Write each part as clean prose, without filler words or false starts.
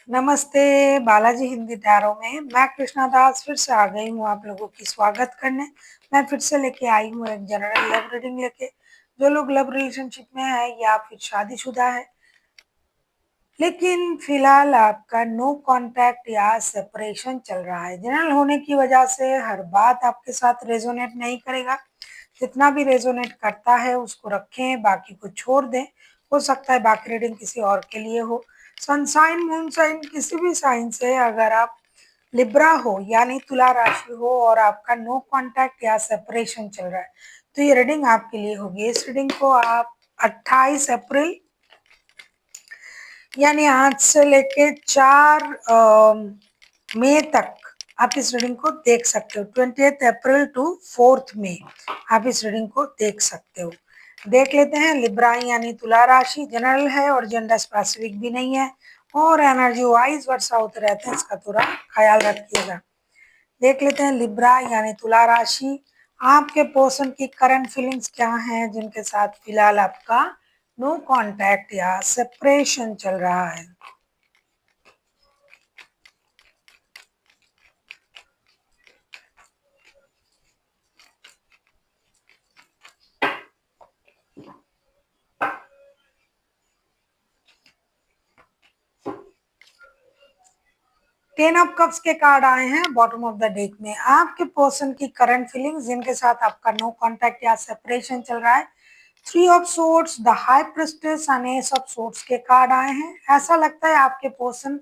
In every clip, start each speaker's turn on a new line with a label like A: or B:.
A: नमस्ते बालाजी हिंदी टैरो में मैं कृष्णा दास फिर से आ गई हूँ आप लोगों की स्वागत करने। मैं फिर से लेके आई हूँ एक जनरल लव रीडिंग लेके। जो लोग लव रिलेशनशिप में है या फिर शादीशुदा है लेकिन फिलहाल आपका नो कांटेक्ट या सेपरेशन चल रहा है। जनरल होने की वजह से हर बात आपके साथ रेजोनेट नहीं करेगा। जितना भी रेजोनेट करता है उसको रखें, बाकी को छोड़ दें। हो सकता है बाकी रीडिंग किसी और के लिए हो। सनसाइन मूनसाइन किसी भी साइन से अगर आप लिब्रा हो यानी तुला राशि हो और आपका नो कांटेक्ट या सेपरेशन चल रहा है तो ये रीडिंग आपके लिए होगी। इस रीडिंग को आप 28 अप्रैल यानी आज से लेके 4 मई तक आप इस रीडिंग को देख सकते हो। 28 अप्रैल टू 4 मई आप इस रीडिंग को देख सकते हो। देख लेते हैं। लिब्रा यानी तुला राशि जनरल है और जेंडर स्पेसिफिक भी नहीं है और एनर्जी वाइज वर्षा होते रहते हैं, इसका थोड़ा ख्याल रखिएगा। देख लेते हैं लिब्रा यानी तुला राशि, आपके पर्सन की करंट फीलिंग्स क्या हैं जिनके साथ फिलहाल आपका नो कांटेक्ट या सेपरेशन चल रहा है। टेन ऑफ कप्स के कार्ड आए हैं बॉटम ऑफ द डेक में। आपके पर्सन की करंट फीलिंग्स जिनके साथ आपका नो कांटेक्ट या सेपरेशन चल रहा है। Three of swords, the high priestess and S of swords के कार्ड आए हैं। ऐसा लगता है आपके पर्सन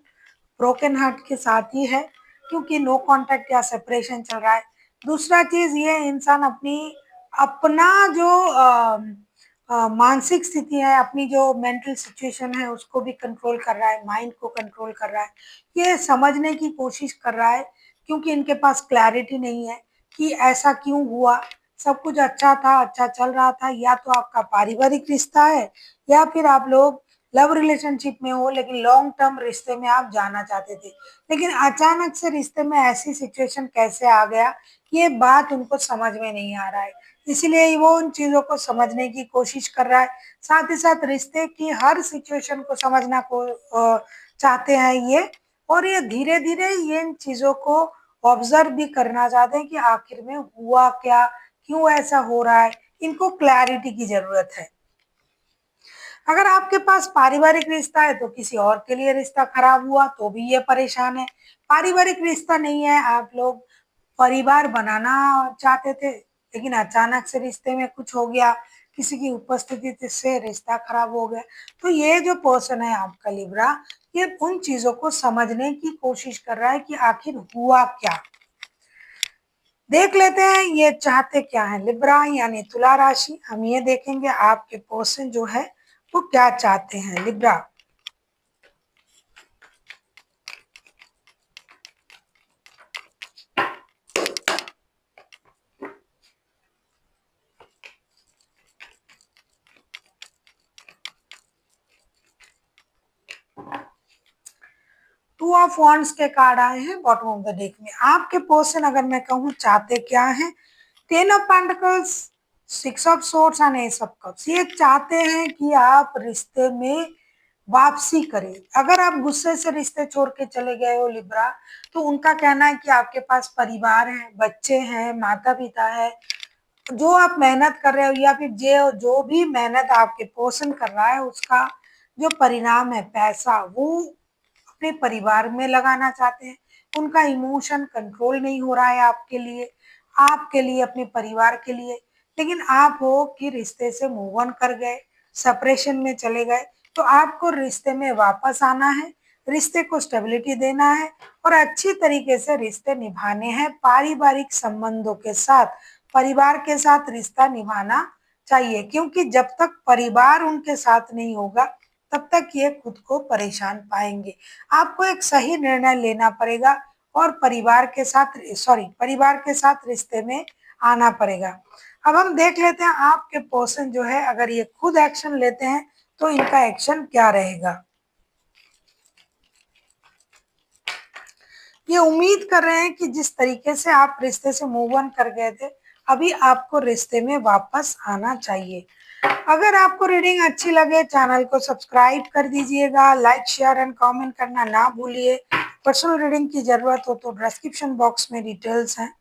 A: ब्रोकन हार्ट के साथ ही है क्योंकि नो कांटेक्ट या सेपरेशन चल रहा है। दूसरा चीज ये इंसान अपना जो मानसिक स्थिति है, अपनी जो मेंटल सिचुएशन है उसको भी कंट्रोल कर रहा है, माइंड को कंट्रोल कर रहा है। ये समझने की कोशिश कर रहा है क्योंकि इनके पास क्लैरिटी नहीं है कि ऐसा क्यों हुआ। सब कुछ अच्छा था, अच्छा चल रहा था, या तो आपका पारिवारिक रिश्ता है या फिर आप लोग लव रिलेशनशिप में हो लेकिन लॉन्ग टर्म रिश्ते में आप जाना चाहते थे। लेकिन अचानक से रिश्ते में ऐसी सिचुएशन कैसे आ गया, ये बात उनको समझ में नहीं आ रहा है। इसीलिए वो उन चीजों को समझने की कोशिश कर रहा है। साथ ही साथ रिश्ते की हर सिचुएशन को समझना को चाहते हैं ये। और ये धीरे धीरे ये इन चीजों को ऑब्जर्व भी करना चाहते हैं कि आखिर में हुआ क्या, क्यों ऐसा हो रहा है। इनको क्लैरिटी की जरूरत है। अगर आपके पास पारिवारिक रिश्ता है तो किसी और के लिए रिश्ता खराब हुआ तो भी ये परेशान है। पारिवारिक रिश्ता नहीं है, आप लोग परिवार बनाना चाहते थे लेकिन अचानक से रिश्ते में कुछ हो गया, किसी की उपस्थिति से रिश्ता खराब हो गया। तो ये जो पर्सन है आपका लिब्रा, ये उन चीजों को समझने की कोशिश कर रहा है कि आखिर हुआ क्या। देख लेते हैं ये चाहते क्या है। लिब्रा यानी तुला राशि, हम ये देखेंगे आपके पर्सन जो है वो क्या चाहते हैं। लिब्रा, टू ऑफ वॉन्ड्स के कार्ड आए हैं बॉटम ऑफ द डेक में। आपके पर्सन अगर मैं कहूँ चाहते क्या है, ten of pentacles, six of swords and S of cups. ये चाहते हैं कि आप रिश्ते में वापसी करें। अगर आप गुस्से से रिश्ते छोड़ के चले गए हो लिब्रा, तो उनका कहना है कि आपके पास परिवार है, बच्चे हैं, माता पिता है। जो आप मेहनत कर रहे हो या फिर जो भी मेहनत आपके पर्सन कर रहा है उसका जो परिणाम है पैसा, वो अपने परिवार में लगाना चाहते हैं। उनका इमोशन कंट्रोल नहीं हो रहा है आपके लिए अपने परिवार के लिए। लेकिन आप हो कि रिश्ते से मूव ऑन कर गए, सेपरेशन में चले गए, तो आपको रिश्ते में वापस आना है, रिश्ते को स्टेबिलिटी देना है और अच्छी तरीके से रिश्ते निभाने हैं। पारिवारिक संबंधों के साथ, परिवार के साथ रिश्ता निभाना चाहिए क्योंकि जब तक परिवार उनके साथ नहीं होगा तब तक ये खुद को परेशान पाएंगे। आपको एक सही निर्णय लेना पड़ेगा और परिवार के साथ रिश्ते में आना पड़ेगा। अब हम देख लेते हैं आपके पर्सन जो है अगर ये खुद एक्शन लेते हैं तो इनका एक्शन क्या रहेगा। ये उम्मीद कर रहे हैं कि जिस तरीके से आप रिश्ते से मूव ऑन कर गए थे, अभी आपको रिश्ते में वापस आना चाहिए। अगर आपको रीडिंग अच्छी लगे चैनल को सब्सक्राइब कर दीजिएगा, लाइक शेयर एंड कमेंट करना ना भूलिए। पर्सनल रीडिंग की जरूरत हो तो डिस्क्रिप्शन बॉक्स में डिटेल्स हैं।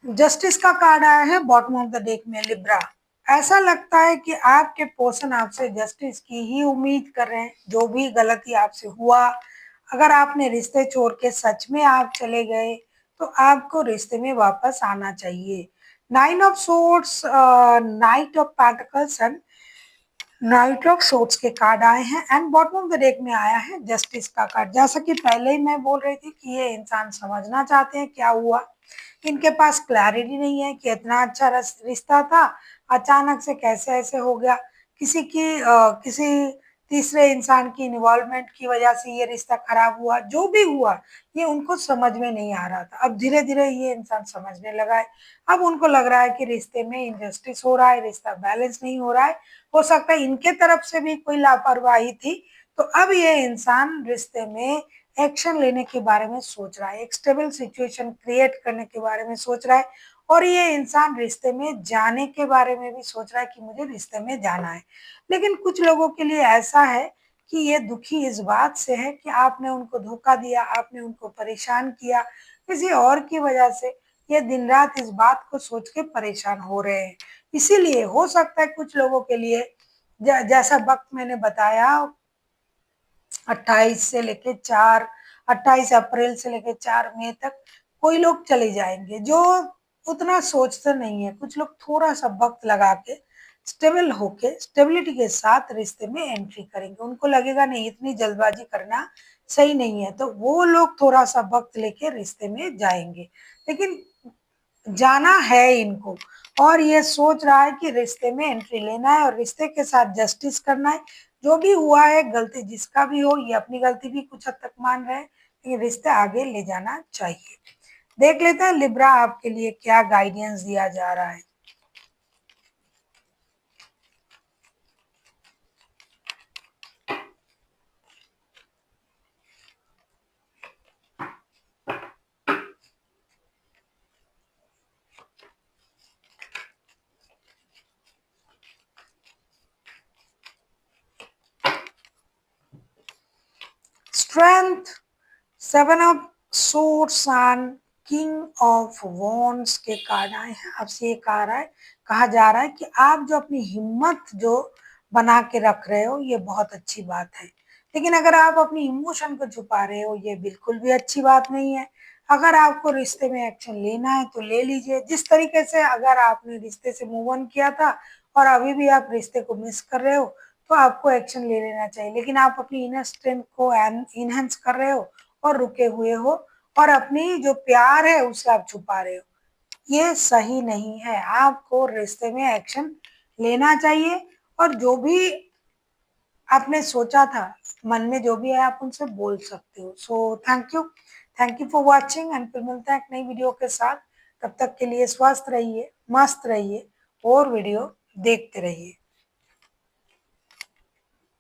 A: जस्टिस का कार्ड आया है बॉटम ऑफ द डेक में। लिब्रा, ऐसा लगता है कि आपके पर्सन आपसे जस्टिस की ही उम्मीद कर रहे हैं। जो भी गलती आपसे हुआ, अगर आपने रिश्ते छोड़ के सच में आप चले गए तो आपको रिश्ते में वापस आना चाहिए। Nine of swords, night of pentacles and night of swords के कार्ड आए हैं and bottom of the deck में आया है जस्टिस का कार्ड। जैसा कि पहले ही मैं बोल रही थी कि ये इंसान समझना चाहते हैं क्या हुआ। इनके पास क्लैरिटी नहीं है कि इतना अच्छा रिश्ता था, अचानक से कैसे ऐसे हो गया। किसी तीसरे इंसान की इन्वॉल्वमेंट की वजह से ये रिश्ता खराब हुआ। जो भी हुआ ये उनको समझ में नहीं आ रहा था। अब धीरे धीरे ये इंसान समझने लगा है। अब उनको लग रहा है कि रिश्ते में इनजस्टिस हो रहा है, रिश्ता बैलेंस नहीं हो रहा है। हो सकता है इनके तरफ से भी कोई लापरवाही थी। तो अब ये इंसान रिश्ते में एक्शन लेने के बारे में सोच रहा है, एक स्टेबल सिचुएशन क्रिएट करने के बारे में सोच रहा है। और ये इंसान रिश्ते में जाने के बारे में भी सोच रहा है कि मुझे रिश्ते में जाना है। लेकिन कुछ लोगों के लिए ऐसा है कि ये दुखी इस बात से है कि आपने उनको धोखा दिया, आपने उनको परेशान किया किसी और की वजह से। ये दिन रात इस बात को सोच के परेशान हो रहे हैं। इसीलिए हो सकता है कुछ लोगों के लिए जैसा वक्त मैंने बताया, 28 से लेके 4 28 अप्रैल से लेके 4 मई तक कोई लोग चले जाएंगे जो उतना सोचते नहीं है। कुछ लोग थोड़ा सा वक्त लगा के स्टेबल होके स्टेबिलिटी के साथ रिश्ते में एंट्री करेंगे। उनको लगेगा नहीं इतनी जल्दबाजी करना सही नहीं है, तो वो लोग थोड़ा सा वक्त लेके रिश्ते में जाएंगे। लेकिन जाना है इनको और ये सोच रहा है कि रिश्ते में एंट्री लेना है और रिश्ते के साथ जस्टिस करना है। जो भी हुआ है, गलती जिसका भी हो, ये अपनी गलती भी कुछ हद तक मान रहे हैं, लेकिन रिश्ते आगे ले जाना चाहिए। देख लेते हैं लिब्रा आपके लिए क्या गाइडेंस दिया जा रहा है। Strength, seven of swords and king of wands के कार्ड आए हैं। आपसे ये कहा जा रहा है कि आप जो अपनी हिम्मत जो बना के रख रहे हो ये बहुत अच्छी बात है। लेकिन अगर आप अपनी इमोशन को छुपा रहे हो ये बिल्कुल भी अच्छी बात नहीं है। अगर आपको रिश्ते में एक्शन लेना है तो ले लीजिए। जिस तरीके से अगर आपने रिश्ते से मूव ऑन किया था और अभी भी आप रिश्ते को मिस कर रहे हो तो आपको एक्शन ले लेना चाहिए। लेकिन आप अपनी इनर स्ट्रेंथ को इनहेंस कर रहे हो और रुके हुए हो और अपनी जो प्यार है उसे आप छुपा रहे हो। ये सही नहीं है। आपको रिश्ते में एक्शन लेना चाहिए और जो भी आपने सोचा था मन में जो भी है आप उनसे बोल सकते हो। So thank you for watching and फिर मिलते हैं एक नई वीडियो के साथ। तब तक के लिए स्वस्थ रहिए, मस्त रहिए और वीडियो देखते रहिए।